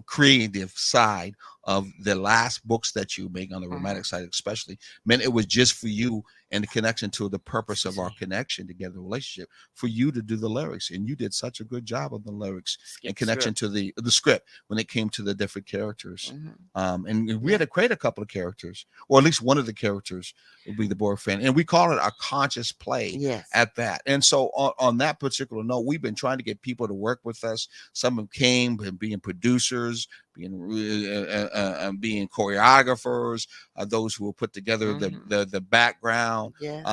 creative side of the last books that you make on the Hmm. romantic side, especially, meant it was just for you and the connection to the purpose of Excuse our me. connection together, relationship, for you to do the lyrics. And you did such a good job of the lyrics and Skip connection script. to the script when it came to the different characters. Hmm. And we had Yeah. to create a couple of characters, or at least one of the characters would be the boyfriend. And we call it a conscious play Yes. at that. And so on that particular note, we've been trying to get people to work with us. Some of them came and being producers, being choreographers, those who will put together Hmm. the background. Yes.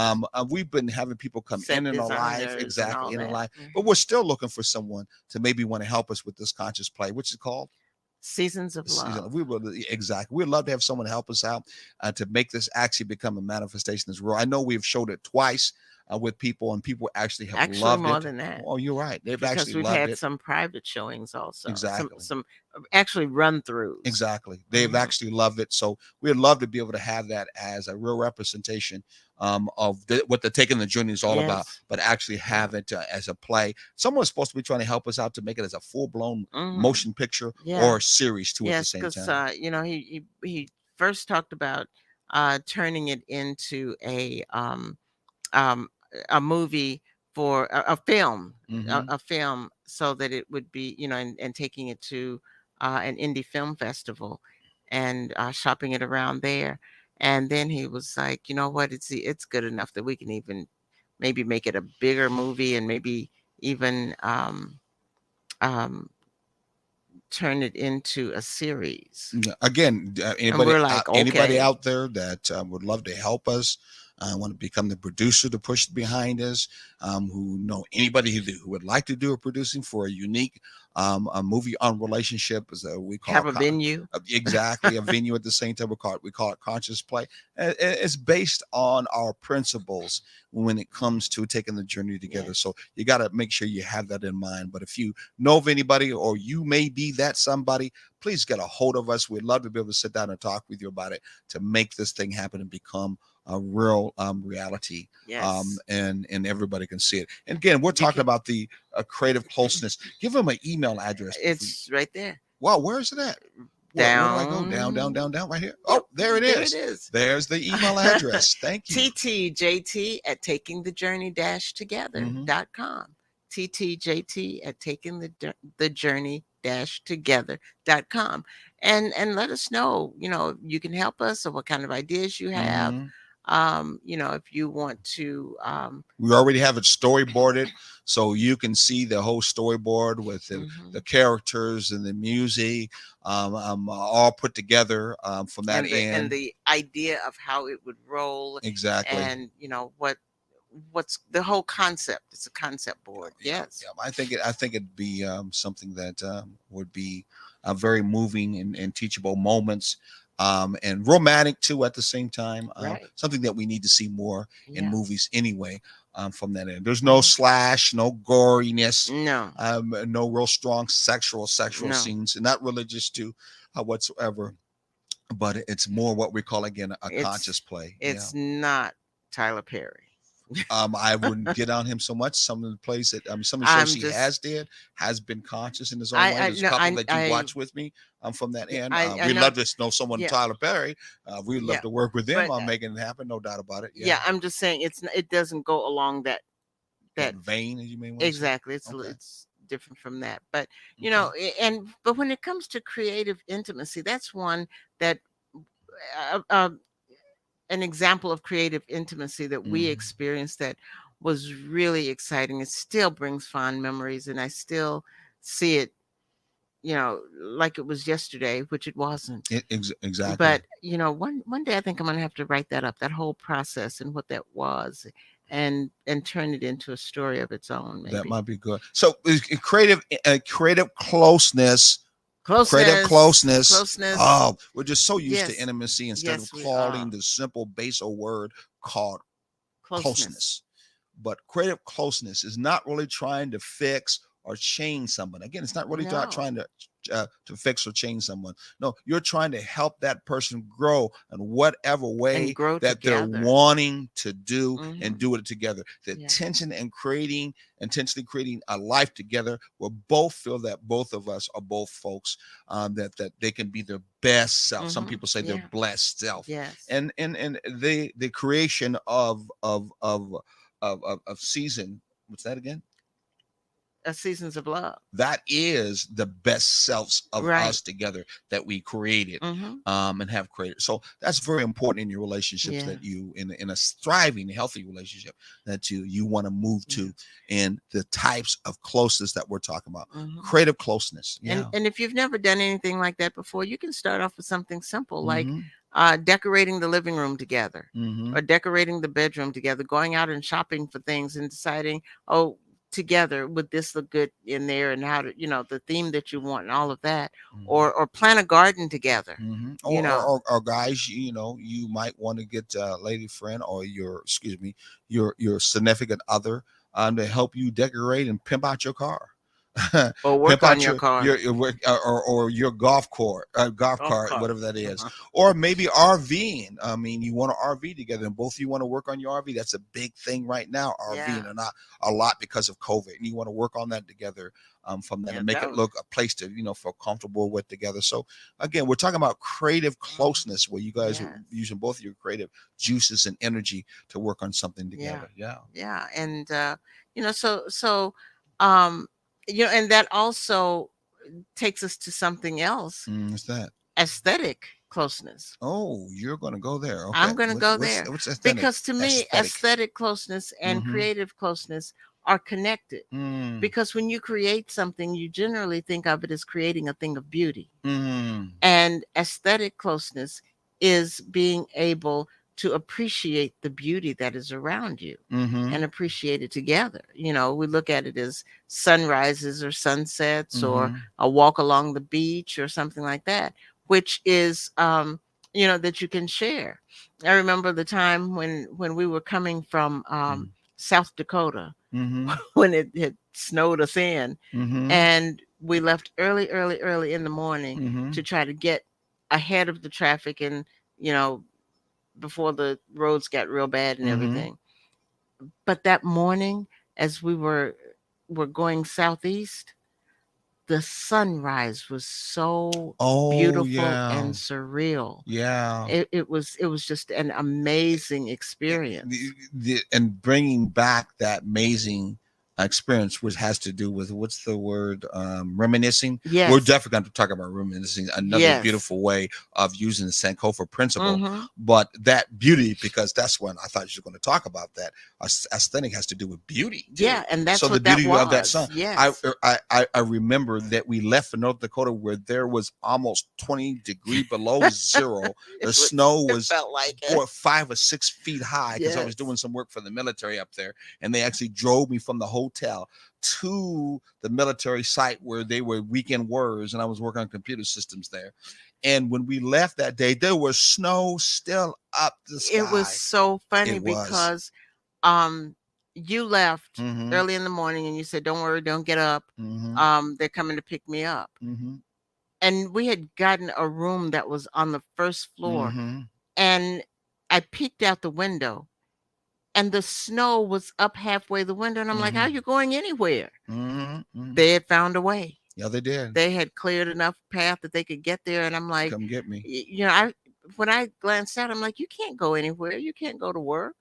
We've been having people come Set in our life, designers and exactly all in our that. life, but Hmm. we're still looking for someone to maybe want to help us with this conscious play, which is called Seasons of season. Love. We would exactly. We'd love to have someone help us out to make this actually become a manifestation as real. I know we've showed it twice with people, and people actually have Actually, loved more it. than that, Oh, you're right. They've because actually we've loved had it. some private showings also. Some Exactly. some actually run throughs. Exactly. They've Hmm. actually loved it. So we'd love to be able to have that as a real representation of what the taking the journey is all about, Yes. but actually Yeah. have it as a play. Someone's supposed to be trying to help us out to make it as a full blown Hmm. motion picture Yeah. or series too at the Yes, same because time. he first talked about turning it into um, a movie for a film, Hmm. a film, so that it would be, and taking it to an indie film festival and shopping it around there. And then he was like, you know what, it's good enough that we can even maybe make it a bigger movie and maybe even um, turn it into a series. Yeah, again, And anybody we're like, anybody okay, out there that would love to help us, want to become the producer to push behind us, who know anybody who would like to do a producing for a unique a movie on relationship, as we call have it, a venue. exactly a venue at the same time. We call it conscious play. It's based on our principles when it comes to taking the journey together. Yes. So you got to make sure you have that in mind. But if you know of anybody, or you may be that somebody, please get a hold of us. We'd love to be able to sit down and talk with you about it to make this thing happen and become a real reality. Yes. And everybody can see it. And again, we're You talking can. about the creative closeness. Give them an email address before you. It's right there. Wow, where is it at? Where do I go? Down, down, Down. down, down, right here. Yep. Oh, there it There it is. is. There's the email address. Thank you. TTJT at Hmm. takingthejourney-together.com. TTJT at takingthejourney-together.com. And let us know, you can help us or what kind of ideas you have. Hmm. If you want to, We already have it storyboarded, so you can see the whole storyboard with the mhm. characters and the music, all put together from that and end. the idea of how it would roll, Exactly. and what's the whole concept. It's a concept board. Yeah, Yes. yeah. I think it'd be something that would be very moving and teachable moments, and romantic too at the same time. Right. Something that we need to see more in Yeah. movies anyway. From that end, there's no Mhm. slash, no goriness, No. no real strong sexual No. scenes, and not religious too whatsoever. But it's more what we call again a conscious It's play. Yeah. it's not Tyler Perry. I wouldn't get on him so much. Some of the plays that some of the shows I'm he just has been conscious in his own way. I There's a no couple that you I watch with me from that yeah, end. I We know. love to know someone Yeah. Tyler Perry. We'd love Yeah. to work with them But on making it happen. No doubt about it. Yeah, yeah, I'm just saying it doesn't go along that that vein, as you may want to say. exactly. Okay. It's different from that. But Okay. but when it comes to creative intimacy, that's one that uh, uh, an example of creative intimacy that we Hmm. experienced that was really exciting. It still brings fond memories, and I still see it, like it was yesterday, which it wasn't. Exactly. But one day I think I'm gonna have to write that up, that whole process and what that was, and turn it into a story of its own, That maybe. might be good. So creative closeness. Creative Closeness, closeness. closeness. Oh, we're just so used to Yes, intimacy instead of yes, we calling are. the simple base word called Closeness. closeness. But creative closeness is not really trying to fix or change someone. Again, it's not really No, trying to fix or change someone. No, you're trying to help that person grow in whatever and way grow that they're together. wanting to do, and Hmm. do it together. The Yeah. tension and intentionally creating a life together where both feel that both of us are both folks, that they can be their best self. Some Hmm. people say their Yeah. blessed self, Yes. and the creation of season. What's that again? seasons of love. That is the best selves of Right. us together that we created, Mm-hmm. and have created. So that's very important in your relationships, Yeah. that you, in a thriving healthy relationship, that you want to move Yeah. to, and the types of closeness that we're talking about. Mm-hmm. Creative closeness. Yeah. And if you've never done anything like that before, you can start off with something simple like Mm-hmm. decorating the living room together, Mm-hmm. or decorating the bedroom together, going out and shopping for things and deciding, oh, together would this look good in there, and how to, the theme that you want and all of that, or plant a garden together, Mm-hmm. you know. Or guys, you might want to get a lady friend, or your, excuse me, your significant other, to help you decorate and pimp out your car. Or Pimp work on out your car. your work, or your golf Golf cart, cart. whatever that is. Uh-huh. Or maybe RVing. I mean, you want to RV together, and both of you want to work on your RV. That's a big thing right now, Yeah. RVing, and not a lot because of COVID. And you want to work on that together, from that, Yeah, and make that it was. look a place to, feel comfortable with together. So again, we're talking about creative Mhm. closeness, where you guys are Yes. using both of your creative juices and energy to work on something Yeah. together. Yeah. Yeah. And so um and that also takes us to something else, What's that? aesthetic closeness. Oh, you're going to go there. Okay. I'm going to What's go what's there what's aesthetic? because to me, Aesthetic. aesthetic closeness and Mm-hmm. creative closeness are connected. Mm. Because when you create something, you generally think of it as creating a thing of beauty. Mm. And aesthetic closeness is being able to appreciate the beauty that is around you Mm-hmm. and appreciate it together. We look at it as sunrises or sunsets, or Mm-hmm. a walk along the beach or something like that, which is, that you can share. I remember the time when we were coming from South Dakota, Mm-hmm. when it had snowed us in, Mm-hmm. and we left early, early, early in the morning Mm-hmm. to try to get ahead of the traffic, and you know before the roads got real bad and Mm-hmm. everything. But that morning, as we were going southeast, the sunrise was so Oh beautiful yeah. and surreal. Yeah. It was just an amazing it- experience. and bringing back that amazing experience, which has to do with, what's the word, reminiscing. We're Yes. definitely going to talk about reminiscing, another Yes. beautiful way of using the Sankofa principle. Mm-hmm. But that beauty, because that's when I thought you were going to talk about that, aesthetic has to do with beauty too. Yeah, and So that's the what that beauty of that was. sun. I, Yes. I i I remember that we left for North Dakota, where there was almost 20 degree below zero. it The was snow it was felt like it. 4, 5 or 6 feet high, because I was Yes. doing some work for the military up there, and they actually drove me from the hotel to the military site where they were weekend warriors, and I was working on computer systems there. And when we left that day, there was snow still up the It was sky. so funny It was. because um you left Mm-hmm. early in the morning and you said, "Don't worry, don't get up. Mm-hmm. They're coming to pick me up." Mm-hmm. And we had gotten a room that was on the first floor, Mm-hmm. and I peeked out the window, and the snow was up halfway the window, and I'm like, "How are Mm-hmm. you going anywhere?" Mm-hmm. Mm-hmm. They had found a way. Yeah, they did. They had cleared enough path that they could get there, and I'm like, Come get me. I when I glanced out, I'm like, "You can't go anywhere. You can't go to work."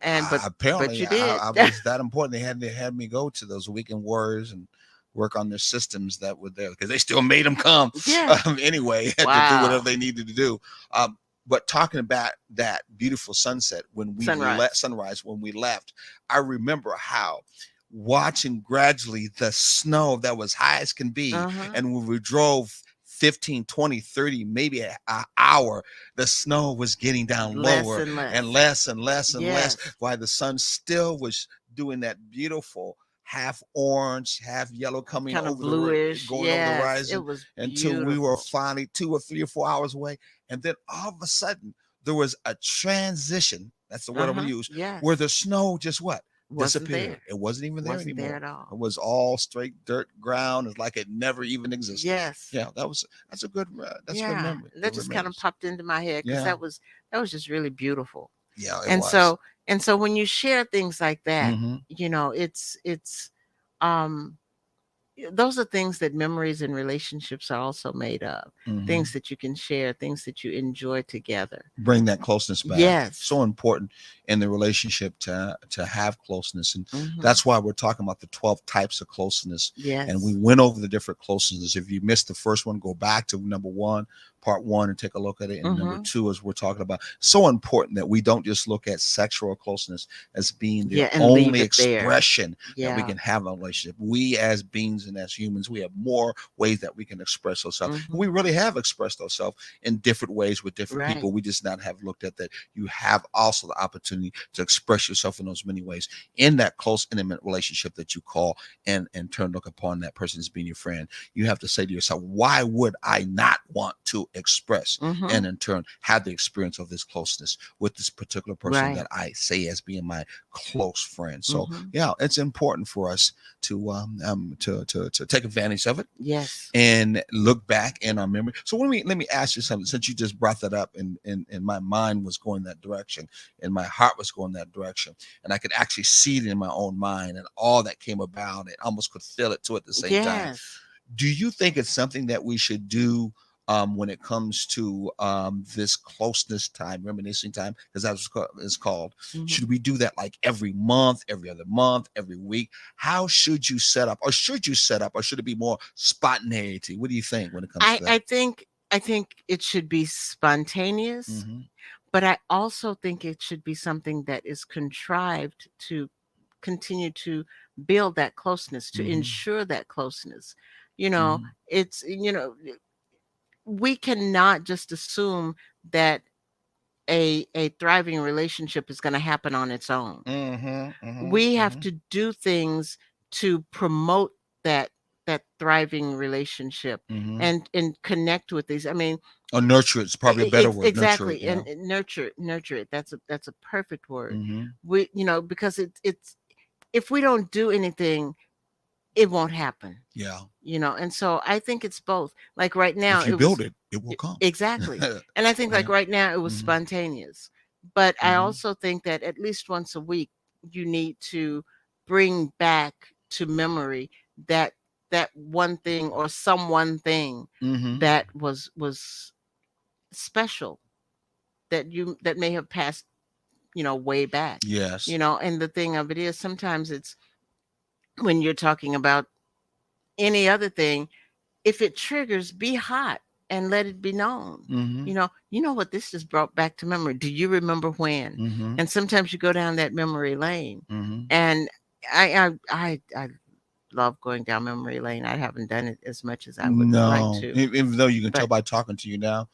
And but Apparently, you did. I was that important. They had me go to those weekend warriors and work on their systems that were there, because they still made them come, Yeah. anyway, to do whatever Wow. they needed to do. But talking about that beautiful sunset, when we let Sunrise. sunrise, when we left, I remember how watching gradually the snow that was high as can be, Uh-huh. and when we drove 15, 20, 30, maybe an hour, the snow was getting down Less lower and and less. less and less and less, Yes. while the sun still was doing that beautiful half orange, half yellow, coming Kind of over bluish. going over the Yes. It horizon, was until we were beautiful. finally 2 or 3 or 4 hours away. And then all of a sudden, there was a transition. That's the word I'm going Uh-huh. to use, where Yes. the snow just what? Wasn't Disappeared. there. It wasn't even there Wasn't there anymore. at all. It was all straight dirt ground. It's like it never even existed. Yes. Yeah, that's a good Yeah. memory. That Good just kind of memories. popped into my head because Yeah, that was just really beautiful. yeah, it And was. so when you share things like that, Mm-hmm. it's um those are things that memories and relationships are also made of. Hmm. Things that you can share, things that you enjoy together. Bring that closeness back. Yes. So important in the relationship to have closeness, and Hmm. that's why we're talking about the 12 types of closeness. And we Yes. went over the different closeness. If you missed the first one, go back to number one, part one, and take a look at it. And number Hmm. two, as we're talking about, so important that we don't just look at sexual closeness as being the Yeah, and leave only it there. expression that we Yeah. can have in a relationship. We as beings and as humans, we have more ways that we can express ourselves, and we Hmm. really have expressed ourselves in different ways with different Right. people. We just not have looked at that. You have also the opportunity to express yourself in those many ways in that close, intimate relationship that you call and in turn look upon that person as being your friend. You have to say to yourself, why would I not want to express Hmm. and in turn have the experience of this closeness with this particular person Right. that I say as being my close friend? So Hmm. yeah, it's important for us to take advantage of it Yes. and look back in our memory. So let me ask you something. Since you just brought that up, and my mind was going that direction, and my heart was going that direction, and I could actually see it in my own mind, and all that came about, and almost could feel it too at the same time. Yes. Do you think it's something that we should do when it comes to this closeness time, reminiscing time, because that's what it's called? Hmm. Should we do that like every month, every other month, every week? How should you set up, or should you set up, or should it be more spontaneity? What do you think when it comes I to that? I think I think it should be spontaneous, Mm-hmm. but I also think it should be something that is contrived to continue to build that closeness, to Mm-hmm. ensure that closeness. You know, Mm-hmm. it's, we cannot just assume that a thriving relationship is going to happen on its own. Mm-hmm. We have Mm-hmm. to do things to promote that thriving relationship Mm-hmm. and connect with these. I mean, Or nurture it's probably a better word. Nurture it. exactly, Yeah. and nurture it. That's a perfect word. Mm-hmm. We, because it's, if we don't do anything, it won't happen. Yeah. And so I think it's both. Like right now, If you it build was it, it will come. exactly, and I think like Yeah. right now it was Mm-hmm. spontaneous, but I Mm-hmm. also think that at least once a week you need to bring back to memory that one thing or some one thing Mm-hmm. that was special, that may have passed, way back. Yes. And the thing of it is, sometimes it's, when you're talking about any other thing, if it triggers, be hot and let it be known. Mm-hmm. What this just brought back to memory. Do you remember when? Mm-hmm. And sometimes you go down that memory lane, Mm-hmm. and I love going down memory lane. I haven't done it as much as I would like No, to, even though you can tell but by talking to you now,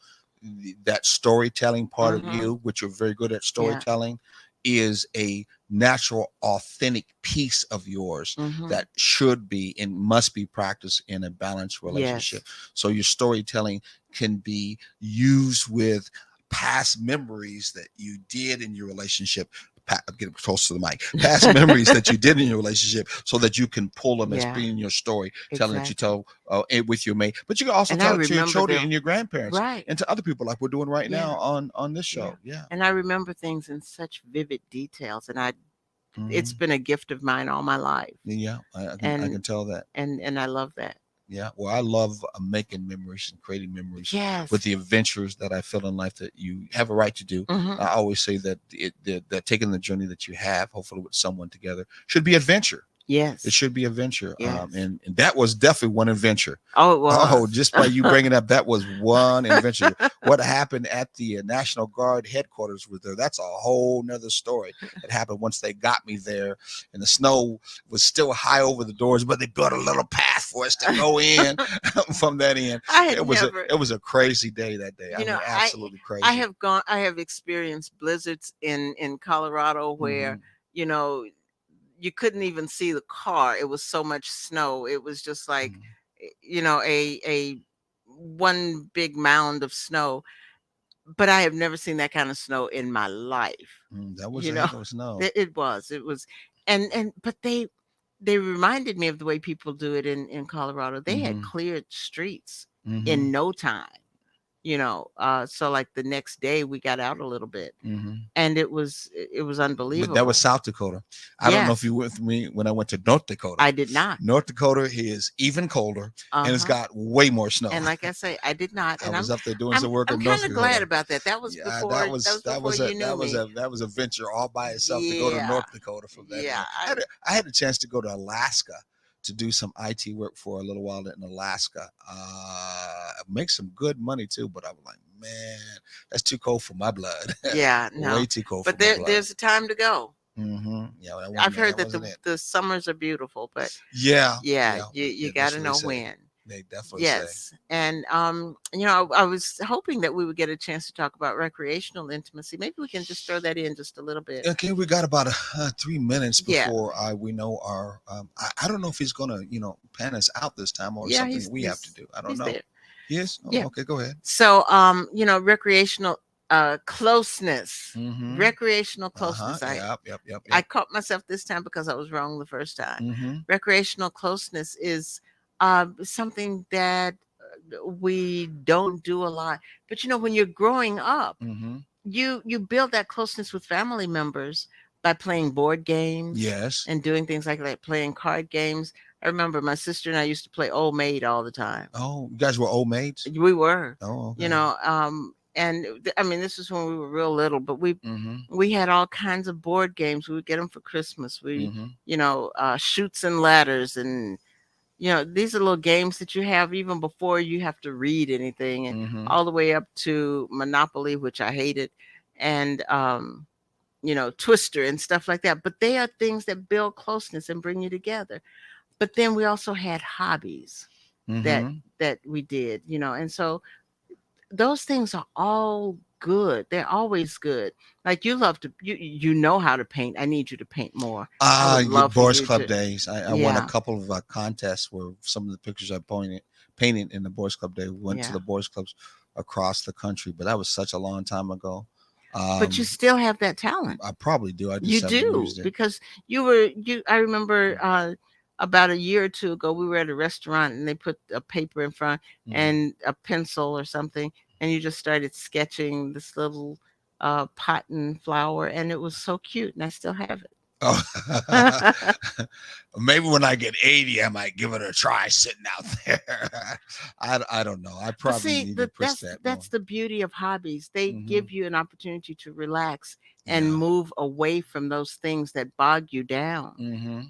that storytelling part of mhm, you, which you're very good at yeah, storytelling, is a natural, authentic piece of yours mhm, that should be and must be practiced in a balanced relationship. yes, So your storytelling can be used with past memories that you did in your relationship. Get close to the mic. Past memories that you did in your relationship, so that you can pull them as yeah, being your story, telling that you exactly. tell with your mate. But you can also And I tell it to your remember children and them, your grandparents right? and to other people, like we're doing right now Yeah, on this yeah. show. Yeah. And I remember things in such vivid details, and it's Hmm. been a gift of mine all my life, Yeah, I can and tell that. I love that. Yeah, well, I love making memories and creating memories with Yes. the adventures that I feel in life that you have a right to do. I Mhm. always say that that taking the journey that you have, hopefully with someone together, should be adventure. It Yes. should be adventure. Yes. And that was definitely one adventure. Oh, it Oh, was. just by you bringing up, that was one adventure. What happened at the National Guard headquarters was there. That's a whole nother story that happened once they got me there, and the snow was still high over the doors, but they built a little path for us to go in from that end. I had It was a never, it was a crazy day that day. I you know, mean, I absolutely I crazy. have gone I have experienced blizzards in Colorado where, Hmm. you know, you couldn't even see the car. It was so much snow. It was just like, Hmm. a one big mound of snow. But I have never seen that kind of snow in my life. That was You a know, heck of a snow. it was, but they reminded me of the way people do it in Colorado. They had Hmm. cleared streets Hmm. in no time. So like the next day we got out a little bit, Hmm. and it was But that was unbelievable. South Dakota. I don't know if Yes, you went with me when I went to North Dakota. I did not. North Dakota is even colder, and it's Uh-huh. got way more snow. And like I say, I did not. I And was up there doing I'm some work I'm in kind North of glad Dakota. about that. That was Yeah, before that was that before was a you knew me. that was a venture all by itself to go to Yeah. North Dakota from that. Yeah. I had a chance to go to Alaska to do some IT work for a little while in Alaska. Make some good money too, but I was like, man, that's too cold for my blood. Yeah, Way no. too cold for But my blood. there's a time to go. Yeah, I've heard that that wasn't it. the summers are beautiful, but Yeah, yeah, yeah, you yeah. got That's to what they know say. when. They definitely say. Yes. And I was hoping that we would get a chance to talk about recreational intimacy. Maybe we can just throw that in just a little bit. Okay, we got about 3 minutes Yeah. before we know our. I don't know if he's gonna pan us out this time or Yeah, something we have to do. I don't he's know. there. He is. Oh, Yeah. okay. Go ahead. So recreational closeness. Mm-hmm. Recreational Uh huh. closenness. I Yep. Yep. Yep. I Yep. caught myself this time because I was wrong the first time. Mm-hmm. Recreational closeness is something that we don't do a lot. But when you're growing up, Mm-hmm. you build that closeness with family members by playing board games Yes. and doing things like that, playing card games. I remember my sister and I used to play Old Maid all the time. Oh, you guys were old maids. We were, Oh, you okay. know, and I mean, this was when we were real little, but we Mm-hmm. we had all kinds of board games. We would get them for Christmas. Mm-hmm. Shoots and ladders, and these are little games that you have even before you have to read anything, and Mm-hmm. all the way up to Monopoly, which I hated, and Twister and stuff like that. But they are things that build closeness and bring you together. But then we also had hobbies that Mm-hmm. that we did, and so those things are all good. They're always good. Like you love to you know how to paint. I need you to paint more. I would love for Boys you Club to. days. I won a Yeah, couple of contests where some of the pictures I painted in the Boys Club day went to yeah. the Boys Clubs across the country. But that was such a long time ago. But you Um, still have that talent. I probably do. I You just haven't do, used it. because I remember about a year or two ago we were at a restaurant and they put a paper in front Mm. and a pencil or something, and you just started sketching this little pot and flower, and it was so cute, and I still have Oh, it. maybe when I get 80, I might give it a try sitting out there. I don't know. I But probably see, need to push that's that more. that's the beauty of hobbies. They Hmm. give you an opportunity to relax and Yeah. move away from those things that bog you down, Hmm.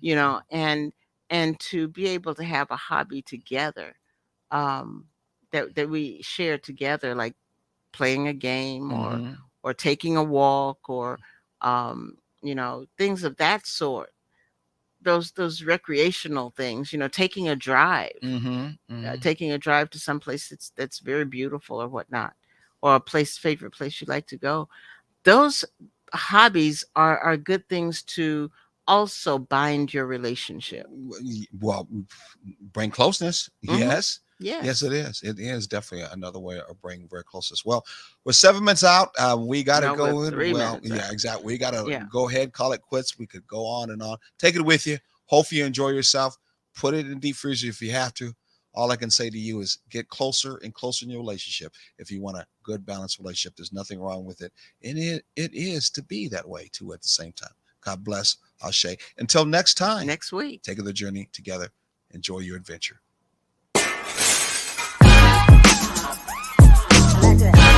and to be able to have a hobby together, um, that we share together, like playing a game, Hmm. or taking a walk, or things of that sort. Those recreational things, taking a drive, Hmm. Hmm. to some place that's very beautiful or whatnot, or a favorite place you like to go. Those hobbies are good things to also bind your relationship. Well, bring closeness. Hmm. Yes. Yes, Yes. it is. It is definitely another way of bringing very closeness. Well, we're 7 minutes out. We got to No, we're go in. three Well, minutes yeah, out. exactly. We got to Yeah. go ahead, call it quits. We could go on and on. Take it with you. Hopefully you enjoy yourself. Put it in deep freezer if you have to. All I can say to you is get closer and closer in your relationship. If you want a good, balanced relationship, there's nothing wrong with it. And it is to be that way too at the same time. God bless. Ashe. Until next time, Next week. take the journey together. Enjoy your adventure. Like this.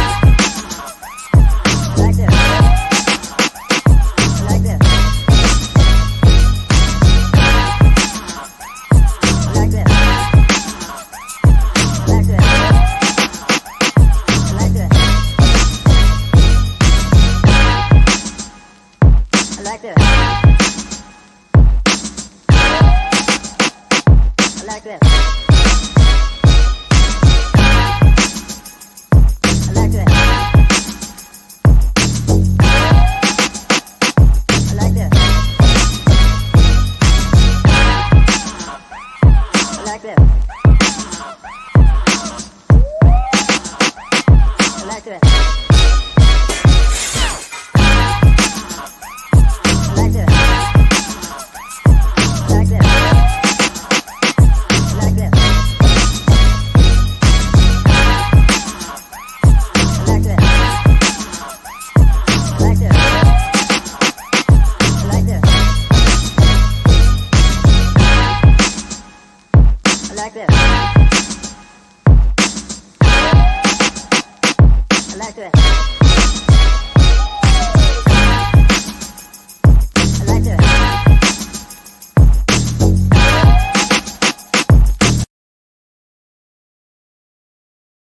like this.